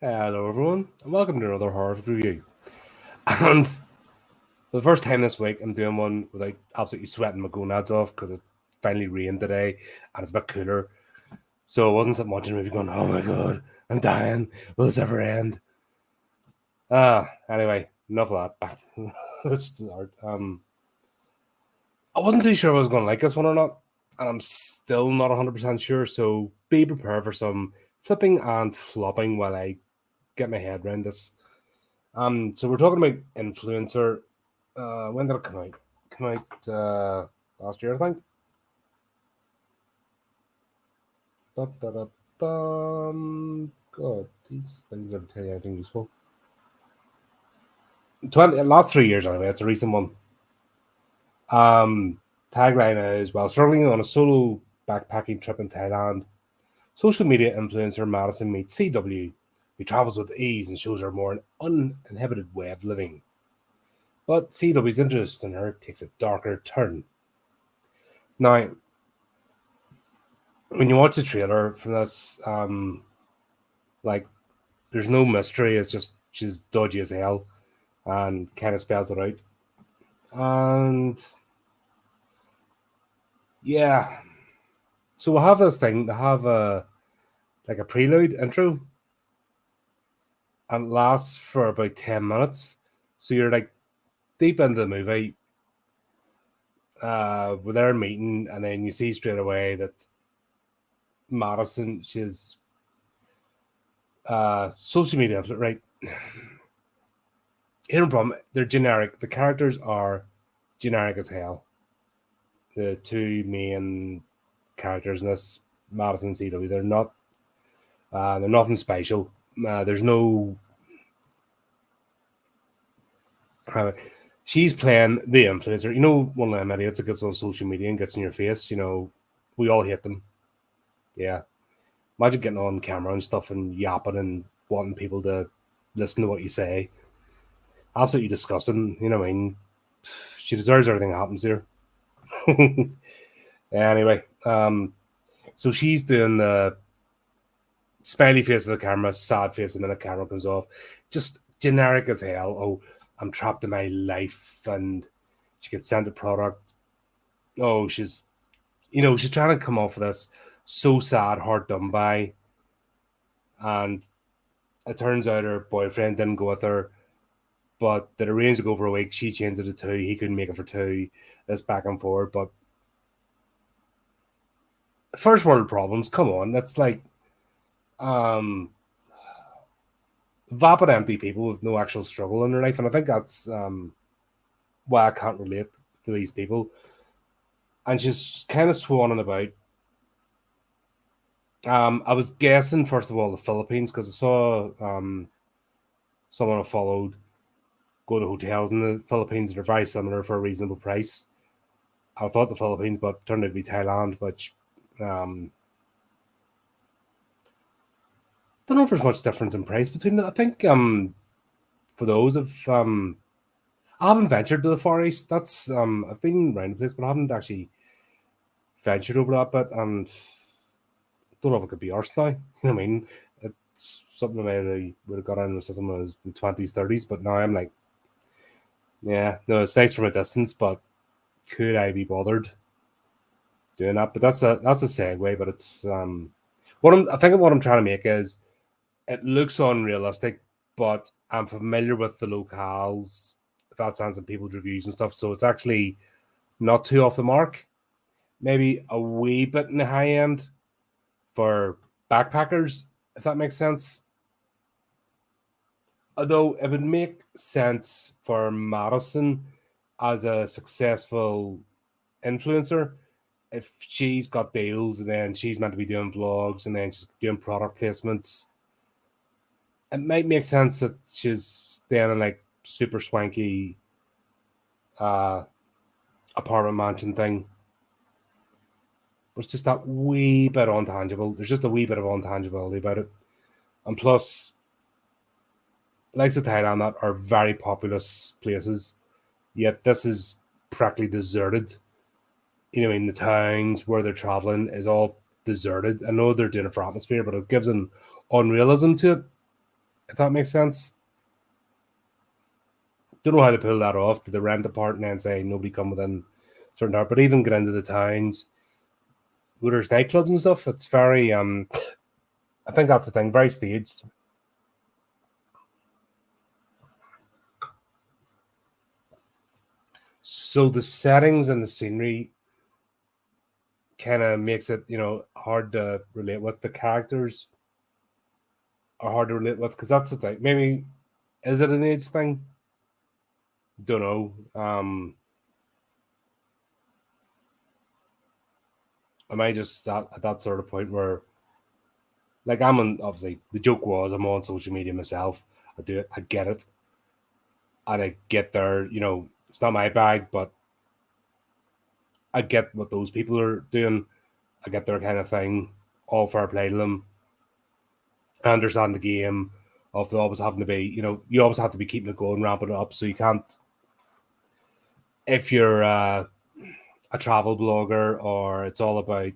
Hello, everyone, and welcome to another horrific review. And for the first time this week, I'm doing one without absolutely sweating my gonads off because it finally rained today and it's a bit cooler. So I wasn't sitting watching the movie going, "Oh my god, I'm dying. Will this ever end?" Anyway, enough of that. Back to the start. I wasn't too sure if I was going to like this one or not, and I'm still not 100% sure. So be prepared for some flipping and flopping while I get my head around this. So we're talking about Influencer. When did it come out? Come out last year, I think. God, these things are telling you anything useful. Last 3 years anyway. It's a recent one. Tagline is: while struggling on a solo backpacking trip in Thailand, social media influencer Madison meets CW, who travels with ease and shows her more uninhibited way of living. But CW's interest in her takes a darker turn. Now, when you watch the trailer for this, like there's no mystery. It's just she's dodgy as hell, and kind of spells it out. And yeah, so we'll have this thing. They have a prelude intro, and it lasts for about 10 minutes. So you're like deep into the movie. With their meeting, and then you see straight away that Madison, she's social media, right? Here the problem, they're generic. The characters are generic as hell. The two main characters in this Madison CW, they're nothing special. There's no. She's playing the influencer. You know, one of them idiots that gets on social media and gets in your face. You know, we all hate them. Yeah, imagine getting on camera and stuff and yapping and wanting people to listen to what you say. Absolutely disgusting. You know what I mean? She deserves everything that happens to her. Anyway, so she's doing the smiley face of the camera, sad face, and then the camera comes off. Just generic as hell. Oh, I'm trapped in my life, and she gets sent a product. Oh, she's trying to come off of this so sad, hard done by, and it turns out her boyfriend didn't go with her, but they'd arranged to go for a week. She changed it to two. He couldn't make it for two. This back and forth, but first world problems. Come on, that's like um vapid empty people with no actual struggle in their life, and I think that's why I can't relate to these people. And she's kind of swanning about. I was guessing first of all the Philippines because I saw someone I followed go to hotels in the Philippines that are very similar for a reasonable price. I thought the Philippines, but turned out to be Thailand, which don't know if there's much difference in price between them. I think for those of I haven't ventured to the Far East. That's I've been around the place, but I haven't actually ventured over that bit, and don't know if it could be arse now. You know what I mean? It's something I would have got on the system when I was in 20s, 30s, but now I'm like, yeah, no, it's nice from a distance, but could I be bothered doing that? But that's a segue. But it's I think what I'm trying to make is it looks unrealistic, but I'm familiar with the locales, if that sounds in people's reviews and stuff. So it's actually not too off the mark. Maybe a wee bit in the high end for backpackers, if that makes sense. Although it would make sense for Madison as a successful influencer if she's got deals and then she's meant to be doing vlogs and then she's doing product placements. It might make sense that she's staying in like super swanky uh apartment mansion thing. But it's just that wee bit untangible. There's just a wee bit of untangibility about it. And plus, likes of Thailand that are very populous places, yet this is practically deserted. You know, in the towns where they're traveling is all deserted. I know they're doing it for atmosphere, but it gives an unrealism to it. if that makes sense. Don't know how they pull that off. Do they rent a part and then say nobody come within certain hour? But even get into the towns where there's nightclubs and stuff, it's very I think that's the thing, very staged. So the settings and the scenery kind of makes it, hard to relate with. The characters are hard to relate with because that's the thing. Maybe is it an age thing? Don't know. Am I just at that sort of point where, like, I'm on, obviously the joke was I'm on social media myself. I do it. I get it, and I get there. It's not my bag, but I get what those people are doing. I get their kind of thing. All fair play to them. I understand the game of always having to be, you always have to be keeping it going, ramping it up. So you can't, if you're a travel blogger or it's all about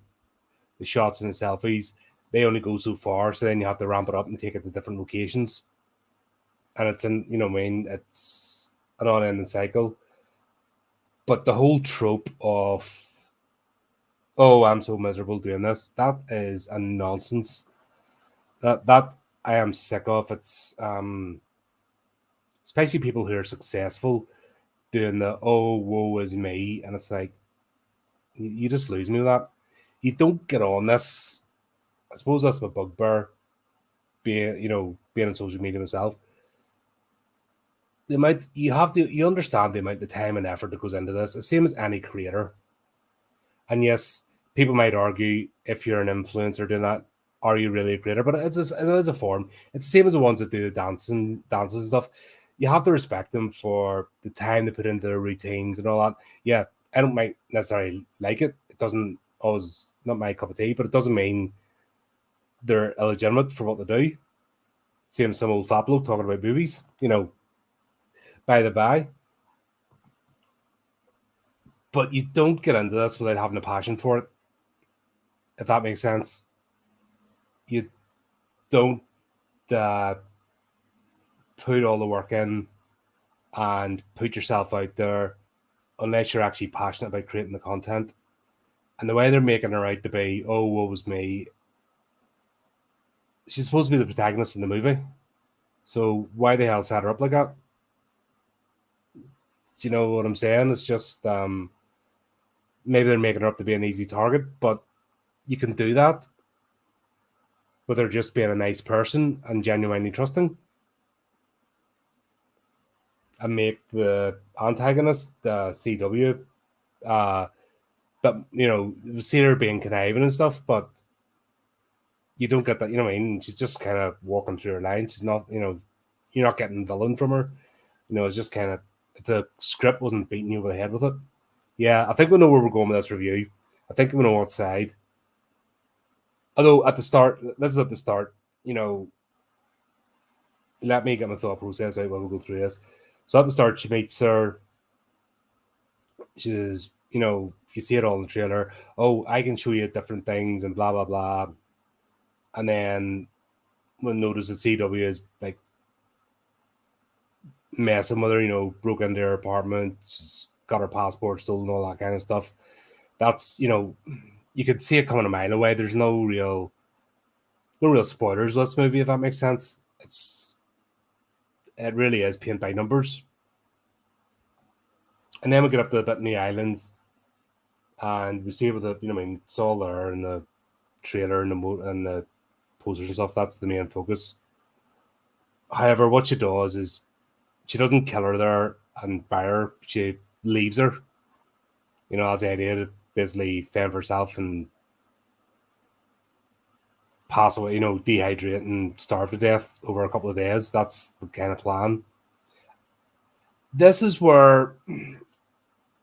the shots and the selfies, they only go so far. So then you have to ramp it up and take it to different locations. And it's it's an on-ending cycle. But the whole trope of, oh, I'm so miserable doing this, that is a nonsense. That I am sick of. It's especially people who are successful doing the, oh, woe is me, and it's like, you just lose me with that. You don't get on this. I suppose that's my bugbear, being on social media myself. You understand the amount of time and effort that goes into this. The same as any creator. And yes, people might argue, if you're an influencer doing that, are you really a creator? But it is a form. It's the same as the ones that do the dances and stuff. You have to respect them for the time they put into their routines and all that. Yeah, I don't might necessarily like it. It doesn't always, not my cup of tea, but it doesn't mean they're illegitimate for what they do. Same as some old fat bloke talking about movies, by the by. But you don't get into this without having a passion for it, if that makes sense. You don't put all the work in and put yourself out there unless you're actually passionate about creating the content. And the way they're making her out to be, oh, woe was me. She's supposed to be the protagonist in the movie. So why the hell set her up like that? Do you know what I'm saying? It's just maybe they're making her up to be an easy target, but you can do that with her just being a nice person and genuinely trusting, and make the antagonist CW. But see her being conniving and stuff, but you don't get that. You know what I mean? She's just kind of walking through her lines. She's not. You're not getting villain from her. It's just kind of, if the script wasn't beating you over the head with it. Yeah, I think we know where we're going with this review. I think we know what side. Although at the start, let me get my thought process out while we go through this. So at the start, she meets her. She's, you see it all in the trailer. Oh, I can show you different things and blah, blah, blah. And then when notice that CW is like messing with her, broke into her apartment, got her passport stolen, all that kind of stuff. That's, you could see it coming a mile away. There's no real spoilers with this movie, if that makes sense. It really is paint by numbers. And then we get up to the bit in the island, and we see with the, it's all there in the trailer and the posters and stuff. That's the main focus. However, what she does is she doesn't kill her there and bury her. She leaves her, as the idea to basically fend for herself and pass away, dehydrate and starve to death over a couple of days. That's the kind of plan. This is where,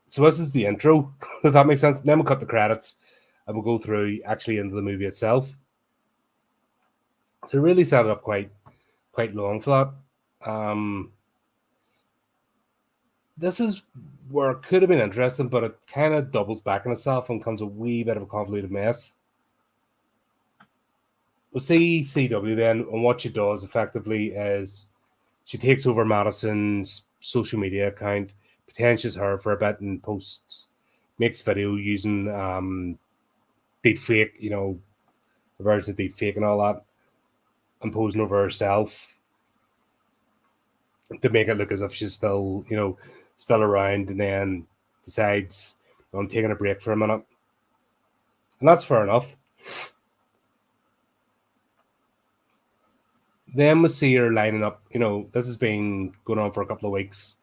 so this is the intro, if that makes sense. Then we'll cut the credits and we'll go through actually into the movie itself. So really set it up quite long for that. This is where it could have been interesting, but it kind of doubles back on itself and becomes a wee bit of a convoluted mess. We'll see CW then, and what she does effectively is she takes over Madison's social media account, potentials her for a bit, and posts, makes video using deep fake, a version of deep fake and all that, and posing over herself to make it look as if she's still, still around, and then decides I'm taking a break for a minute. And that's fair enough. Then we see her lining up, this has been going on for a couple of weeks.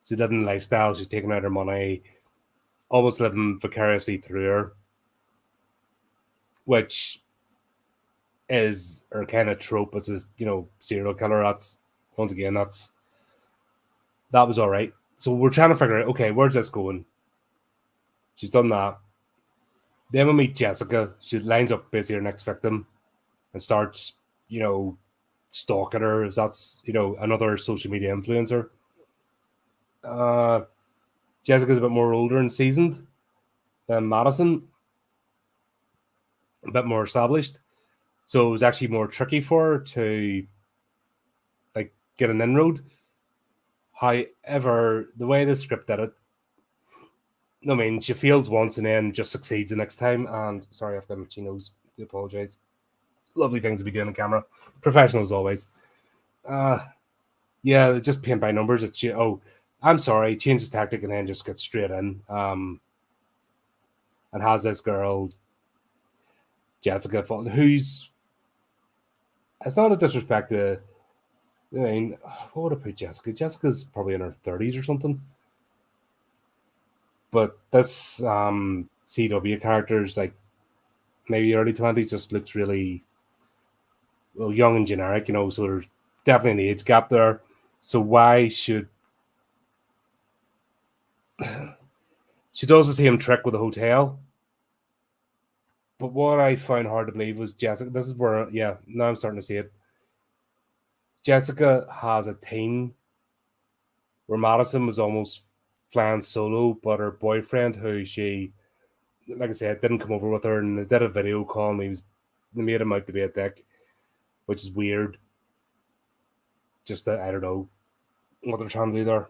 She's living a lifestyle, she's taking out her money, almost living vicariously through her, which is her kind of trope as a, serial killer. That's, once again, that was all right. So we're trying to figure out, okay, where's this going? She's done that. Then we meet Jessica. She lines up basically her next victim and starts, stalking her. As that's, another social media influencer. Jessica's a bit more older and seasoned than Madison, a bit more established. So it was actually more tricky for her to get an inroad. However, the way the script did it, I mean, she fails once and then just succeeds the next time. And sorry, I've got my chinos. I apologize. Lovely things to be doing on camera. Professional as always. Yeah, just paint by numbers. I'm sorry, changes tactic and then just gets straight in. And has this girl, Jessica, who's, it's not a disrespect to, I mean, what would I put Jessica? Jessica's probably in her 30s or something. But this CW character's maybe early 20s, just looks really young and generic, so there's definitely an age gap there. So why should she does the same trick with a hotel? But what I found hard to believe was Jessica. This is where, now I'm starting to see it. Jessica has a team where Madison was almost flying solo, but her boyfriend, who she, like I said, didn't come over with her, and they did a video call, and they made him out to be a dick, which is weird. Just that, I don't know what they're trying to do there.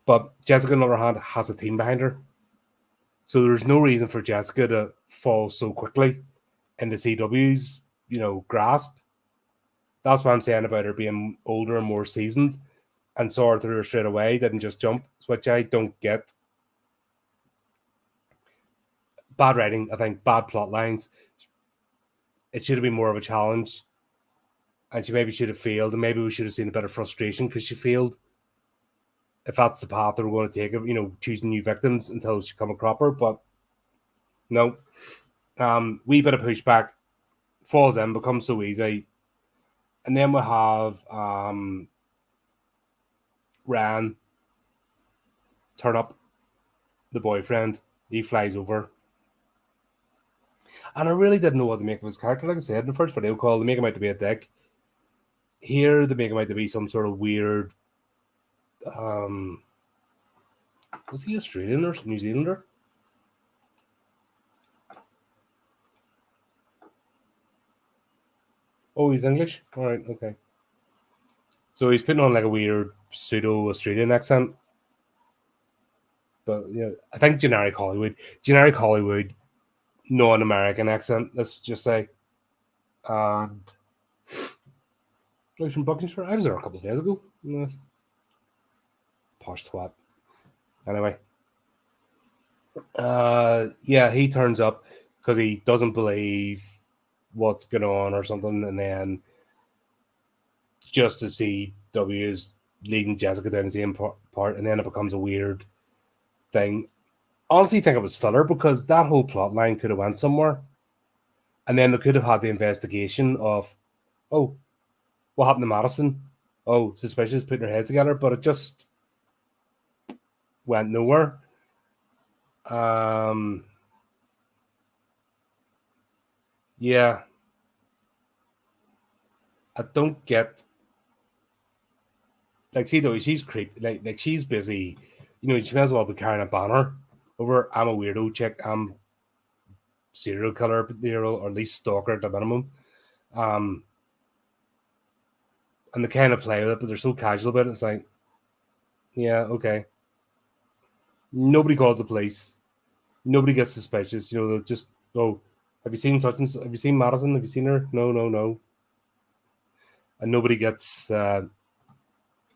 But Jessica, on the other hand, has a team behind her. So there's no reason for Jessica to fall so quickly into CW's, grasp. That's what I'm saying about her being older and more seasoned, and saw her through her straight away, didn't just jump, which I don't get. Bad writing, I think, bad plot lines. It should have been more of a challenge, and she maybe should have failed, and maybe we should have seen a bit of frustration because she failed. If that's the path they were going to take, choosing new victims until she come a cropper, but no. Wee bit of pushback, falls in, becomes so easy. And then we have Ryan turn up, the boyfriend. He flies over. And I really didn't know what to make of his character. Like I said, in the first video call, they make him out to be a dick. Here, they make him out to be some sort of weird... was he Australian or New Zealander? Oh, he's English? All right, okay. So he's putting on a weird pseudo-Australian accent. But, I think generic Hollywood, non-American accent, let's just say. And I was from Buckinghamshire. I was there a couple of days ago. Posh twat. Anyway. He turns up because he doesn't believe what's going on or something, and then just to see W is leading Jessica down the same part, and then it becomes a weird thing. Honestly, I think it was filler because that whole plot line could have went somewhere, and then they could have had the investigation of, oh, what happened to Madison? Oh, suspicious, putting their heads together, but it just went nowhere. Yeah, I don't get, see though, she's creepy, like she's busy, she may as well be carrying a banner over, I'm a weirdo chick, I'm serial killer, or at least stalker at the minimum. And they kind of play with it, but they're so casual about it. It's like, yeah, okay. Nobody calls the police. Nobody gets suspicious. They'll just, oh, have you seen such and such? Have you seen Madison? Have you seen her? No, no, no. And nobody gets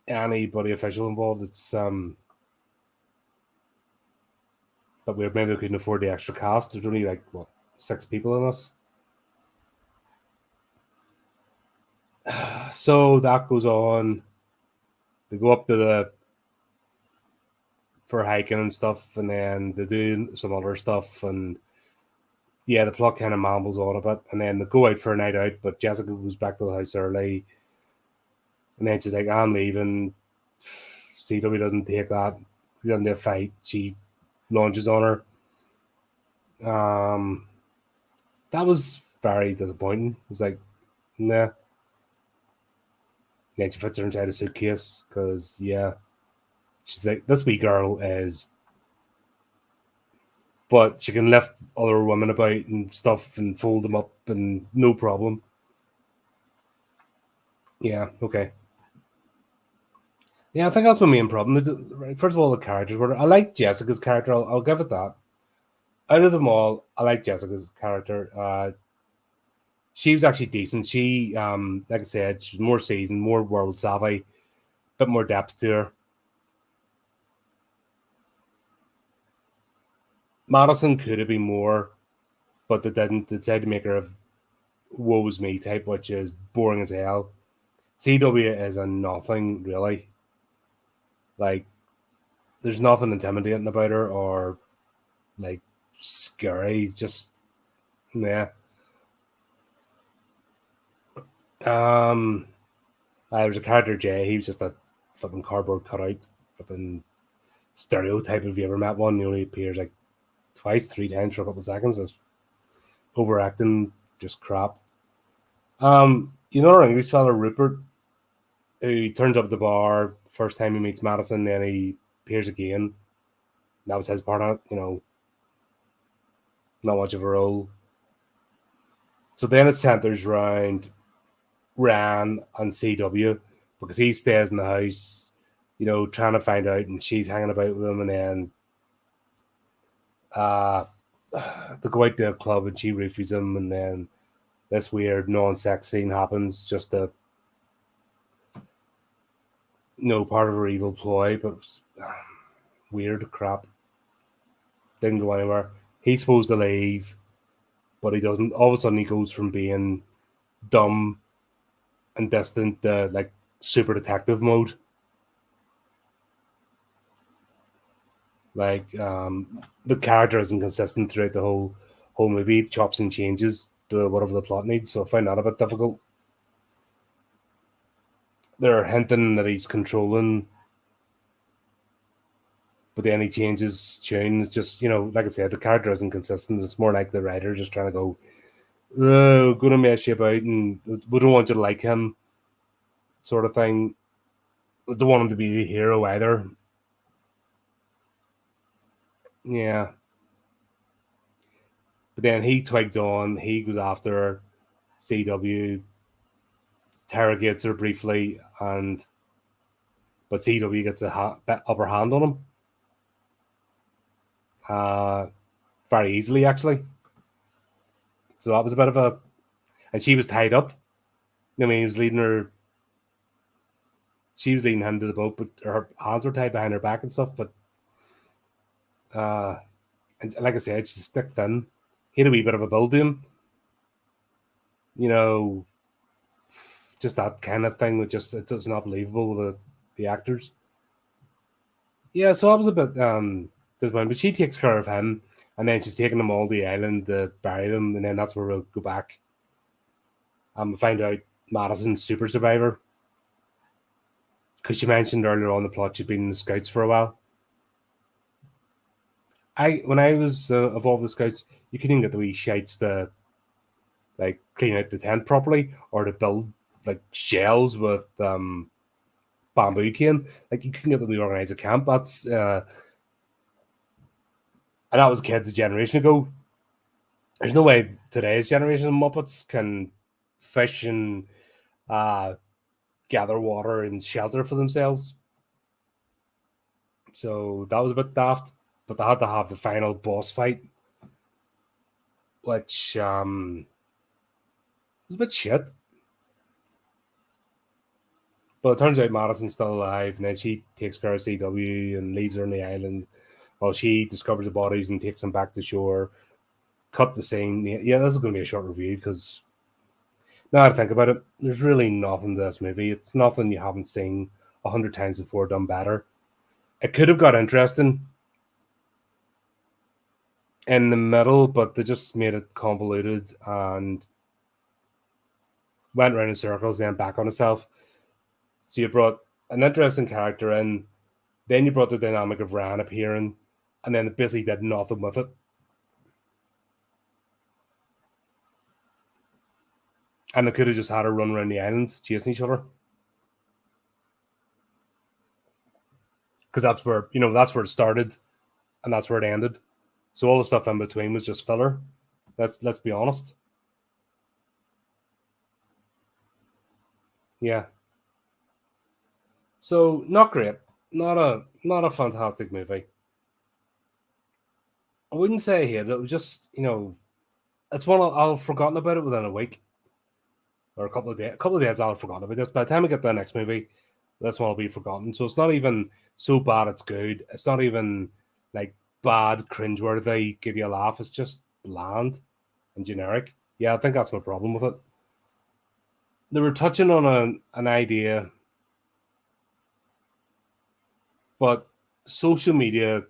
anybody official involved. It's but we maybe couldn't afford the extra cast. There's only like what 6 people in us. So that goes on. They go up to the for hiking and stuff, and then they do some other stuff, and yeah, the plot kind of mumbles on a bit, and then they go out for a night out, but Jessica goes back to the house early, and then she's like, I'm leaving. CW doesn't take that. We get into a fight. She launches on her. That was very disappointing. It was like, nah. Then she fits her inside a suitcase because, yeah, she's like, this wee girl is, but she can lift other women about and stuff and fold them up and no problem. Yeah, okay. Yeah, I think that's my main problem. First of all, the characters were. I like Jessica's character. I'll give it that. Out of them all, I like Jessica's character. She was actually decent. She, like I said, she's more seasoned, more world savvy, bit more depth to her. Madison could have been more, but they didn't. They decided to make her a woe's me type, which is boring as hell. CW is a nothing, really. Like, there's nothing intimidating about her or, like, scary. Just, yeah. There was a character, Jay. He was just a fucking cardboard cutout, flipping stereotype. If you ever met one, he only appears like twice, 3 times for a couple of seconds. It's overacting, just crap. Our English fella Rupert, who turns up at the bar first time he meets Madison, then he appears again. That was his part on it, not much of a role. So then it centers around Ran and CW because he stays in the house, trying to find out, and she's hanging about with him, and then they go out to a club and she roofies him, and then this weird non-sex scene happens just to part of her evil ploy, but it was, weird crap. Didn't go anywhere. He's supposed to leave, but he doesn't. All of a sudden, he goes from being dumb and distant to like super detective mode. Like the character isn't consistent throughout the whole movie. It chops and changes to whatever the plot needs. So I find that a bit difficult. They're hinting that he's controlling, but then he changes tunes. Just like I said, the character isn't consistent. It's more like the writer just trying to go, oh, going to mess you about, and we don't want you to like him, sort of thing. We don't want him to be the hero either. Yeah. But then he twigs on. He goes after CW, interrogates her briefly, but CW gets a upper hand on him. Very easily, actually. So that was a bit of a... And she was tied up. I mean, he was leading her... She was leading him to the boat, but her hands were tied behind her back and stuff, but... and like I said, she's stick thin. He had a wee bit of a build to him. Just that kind of thing, it's not believable with the actors. Yeah, so I was a bit disappointed, but she takes care of him, and then she's taking them all to the island to bury them, and then that's where we'll go back. Find out Madison's super survivor, because she mentioned earlier on the plot she'd been in the Scouts for a while. When I was involved with the Scouts, you couldn't get the wee shites to like clean out the tent properly or to build like shells with bamboo cane. Like you couldn't get them to organize a camp. That's and that was kids a generation ago. There's no way today's generation of Muppets can fish and gather water and shelter for themselves. So that was a bit daft, but they had to have the final boss fight, which was a bit shit. But it turns out Madison's still alive, and then she takes care of CW and leaves her on the island while she discovers the bodies and takes them back to shore. Cut the scene. Yeah, this is going to be a short review because now I think about it, there's really nothing to this movie. It's nothing you haven't seen 100 times before done better. It could have got interesting in the middle, but they just made it convoluted and went around in circles, then back on itself. So you brought an interesting character in, then you brought the dynamic of Ryan appearing, and then it basically did nothing with it. And they could have just had her run around the island chasing each other. Because that's where, that's where it started and that's where it ended. So all the stuff in between was just filler. Let's be honest. Yeah. So not great. Not a fantastic movie. I wouldn't say I hate it. It was just, it's one I'll have forgotten about it within a week. Or a couple of days I'll have forgotten about this. By the time I get to the next movie, this one will be forgotten. So it's not even so bad it's good. It's not even like bad, cringeworthy, give you a laugh. It's just bland and generic. Yeah, I think that's my problem with it. They were touching on an idea, but social media,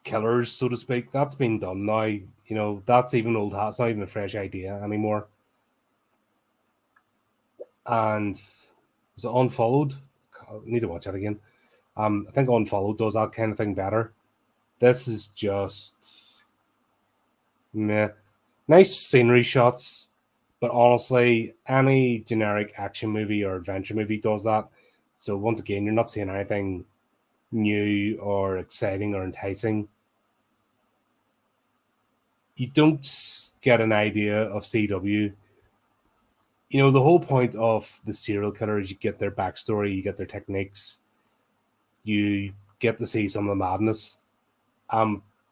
killers, so to speak, that's been done now. That's even old hat. It's not even a fresh idea anymore. And was it Unfollowed? I need to watch that again. I think Unfollowed does that kind of thing better. This is just meh. Nice scenery shots, but honestly, any generic action movie or adventure movie does that. So once again, you're not seeing anything new or exciting or enticing. You don't get an idea of CW. The whole point of the serial killer is you get their backstory, you get their techniques, you get to see some of the madness.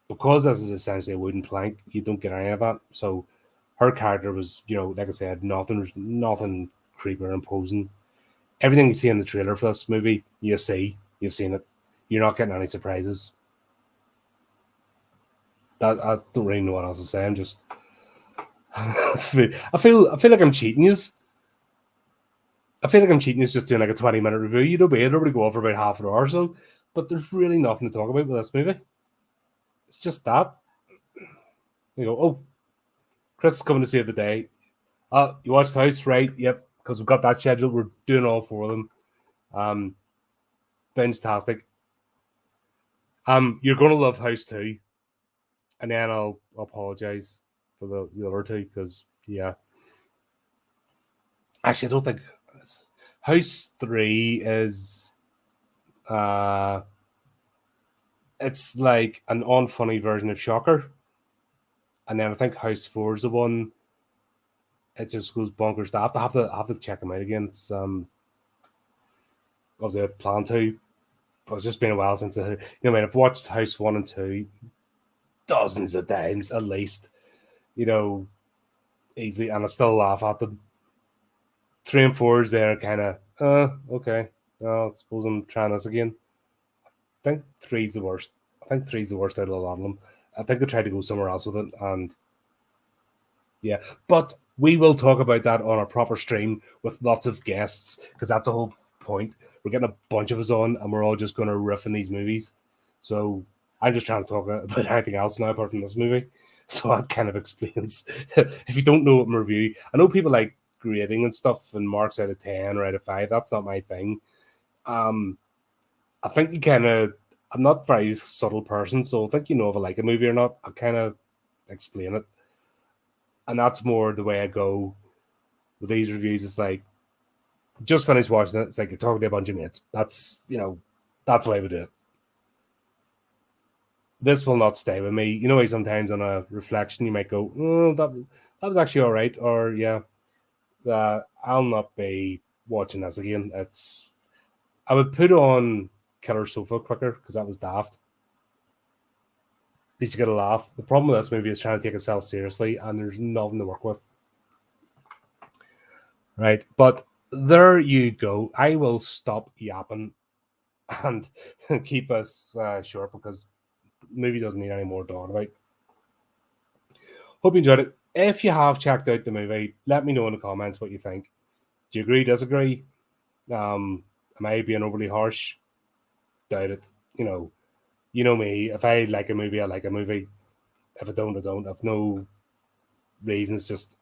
Because this is essentially a wooden plank, you don't get any of that. So her character was, like I said, nothing creepy or imposing. Everything you see in the trailer for this movie, you've seen it. You're not getting any surprises. I don't really know what else to say. I'm just I feel like I'm cheating you. I feel like I'm cheating you just doing like a 20-minute review. You'd obey it, everybody go on for about half an hour or so. But there's really nothing to talk about with this movie. It's just that. You go, oh, Chris is coming to save the day. You watched House, right? Yep, because we've got that scheduled. We're doing all four of them. Fantastic. You're going to love House 2. And then I'll apologize for the other two because, yeah. Actually, I don't think House 3 is it's like an unfunny version of Shocker. And then I think House 4 is the one. It just goes bonkers. I have to check them out again. It's obviously I plan to, but it's just been a while since I've watched House 1 and 2 dozens of times at least, easily, and I still laugh at them. 3 and 4 is there, kind of, okay. I suppose I'm trying this again. I think 3's the worst. I think 3's the worst out of a lot of them. I think they tried to go somewhere else with it, and yeah. But we will talk about that on a proper stream with lots of guests, because that's the whole point. We're getting a bunch of us on, and we're all just going to riff in these movies. So I'm just trying to talk about anything else now apart from this movie. So that kind of explains. If you don't know what I'm reviewing, I know people like grading and stuff and marks out of 10 or out of 5. That's not my thing. I think I'm not a very subtle person, so I think if I like a movie or not, I kind of explain it. And that's more the way I go with these reviews. It's like, just finished watching it. It's like you're talking to a bunch of mates. That's, that's the way we do it. this will not stay with me. You know, like sometimes on a reflection, you might go, "Oh, that was actually all right," or "Yeah, I'll not be watching this again." I would put on Killer Sofa quicker because that was daft. Did you get a laugh? The problem with this movie is trying to take itself seriously, and there's nothing to work with. Right, but there you go. I will stop yapping and keep us short because the movie doesn't need any more talk about. Hope you enjoyed it. If you have checked out the movie, let me know in the comments what you think. Do you agree, disagree? Am I being overly harsh? Doubt it. You know me. If I like a movie, I like a movie. If I don't, I don't. I've no reasons. Just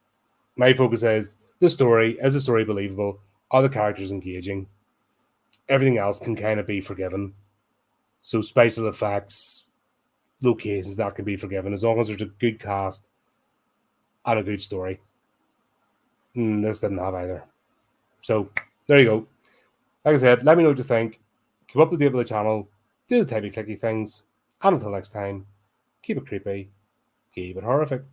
my focus is the story. Is the story believable? Are the characters engaging? Everything else can kind of be forgiven. So special effects, locations, that can be forgiven as long as there's a good cast and a good story. This didn't have either. So there you go. Like I said, let me know what you think. Keep up to date with the channel. Do the typey clicky things. And until next time, keep it creepy, keep it horrific.